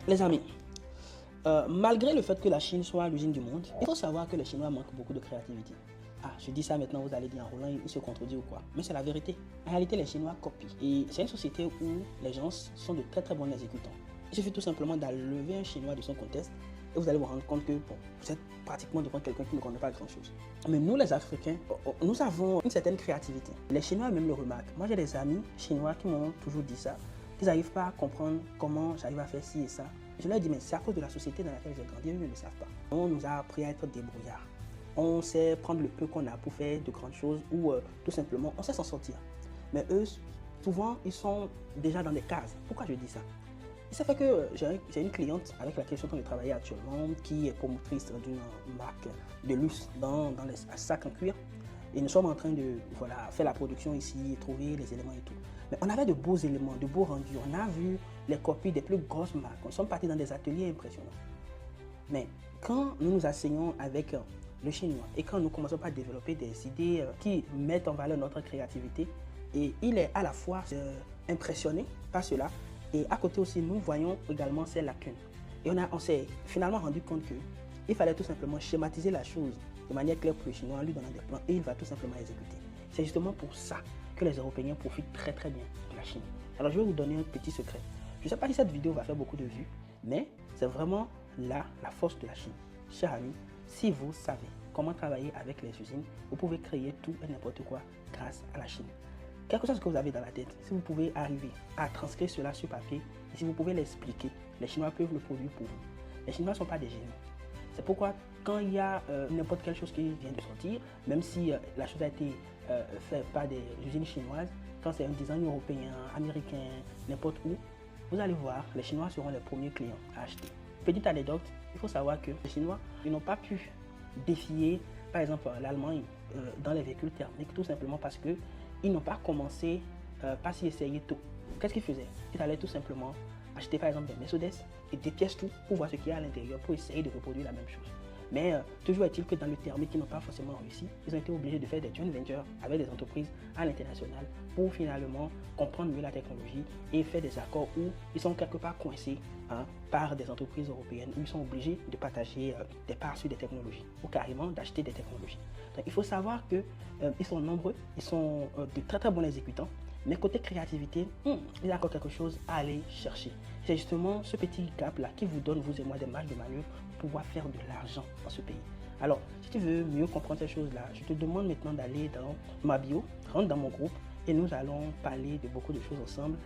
Les amis, malgré le fait que la Chine soit l'usine du monde, il faut savoir que les Chinois manquent beaucoup de créativité. Ah, je dis ça maintenant, vous allez dire, Roland, il se contredit ou quoi? Mais c'est la vérité. En réalité, les Chinois copient. Et c'est une société où les gens sont de très très bons exécutants. Il suffit tout simplement d'enlever un Chinois de son contexte et vous allez vous rendre compte que bon, vous êtes pratiquement devant quelqu'un qui ne connaît pas grand-chose. Mais nous, les Africains, nous avons une certaine créativité. Les Chinois même le remarquent. Moi, j'ai des amis chinois qui m'ont toujours dit ça. Ils n'arrivent pas à comprendre comment j'arrive à faire ci et ça. Je leur dis, mais c'est à cause de la société dans laquelle j'ai grandi, eux ne le savent pas. On nous a appris à être débrouillards. On sait prendre le peu qu'on a pour faire de grandes choses ou tout simplement, on sait s'en sortir. Mais eux, souvent, ils sont déjà dans des cases. Pourquoi je dis ça? Ça fait que j'ai une cliente avec laquelle je suis en train de travailler actuellement qui est promotrice d'une marque de luxe dans les sacs en cuir. Et nous sommes en train de faire la production ici, trouver les éléments et tout. Mais on avait de beaux éléments, de beaux rendus. On a vu les copies des plus grosses marques. On sommes partis dans des ateliers impressionnants. Mais quand nous nous asseyons avec le chinois et quand nous commençons par développer des idées qui mettent en valeur notre créativité, et il est à la fois impressionné par cela, et à côté aussi, nous voyons également ces lacunes. Et on s'est finalement rendu compte qu'il fallait tout simplement schématiser la chose de manière claire pour le chinois en lui donnant des plans et il va tout simplement exécuter. C'est justement pour ça que les Européens profitent très très bien de la Chine. Alors je vais vous donner un petit secret. Je ne sais pas si cette vidéo va faire beaucoup de vues, mais c'est vraiment là la force de la Chine. Chers amis, si vous savez comment travailler avec les usines, vous pouvez créer tout et n'importe quoi grâce à la Chine. Quelque chose que vous avez dans la tête, si vous pouvez arriver à transcrire cela sur papier et si vous pouvez l'expliquer, les Chinois peuvent le produire pour vous. Les Chinois ne sont pas des génies. C'est pourquoi quand il y a n'importe quelle chose qui vient de sortir, même si la chose a été faite par des usines chinoises, quand c'est un design européen, américain, n'importe où, vous allez voir, les Chinois seront les premiers clients à acheter. Petite anecdote, il faut savoir que les Chinois n'ont pas pu défier, par exemple, l'Allemagne dans les véhicules thermiques, tout simplement parce que ils n'ont pas commencé par s'y essayer tôt. Qu'est-ce qu'ils faisaient? Ils allaient tout simplement acheter par exemple des Mercedes et des pièces tout pour voir ce qu'il y a à l'intérieur pour essayer de reproduire la même chose. Mais toujours est-il que dans le thermique, ils n'ont pas forcément réussi. Ils ont été obligés de faire des joint ventures avec des entreprises à l'international pour finalement comprendre mieux la technologie et faire des accords où ils sont quelque part coincés par des entreprises européennes où ils sont obligés de partager des parts sur des technologies ou carrément d'acheter des technologies. Donc il faut savoir qu'ils sont nombreux, ils sont de très très bons exécutants. Mais côté créativité, il y a encore quelque chose à aller chercher. C'est justement ce petit gap-là qui vous donne, vous et moi, des marges de manœuvre pour pouvoir faire de l'argent dans ce pays. Alors, si tu veux mieux comprendre ces choses-là, je te demande maintenant d'aller dans ma bio, rentre dans mon groupe et nous allons parler de beaucoup de choses ensemble.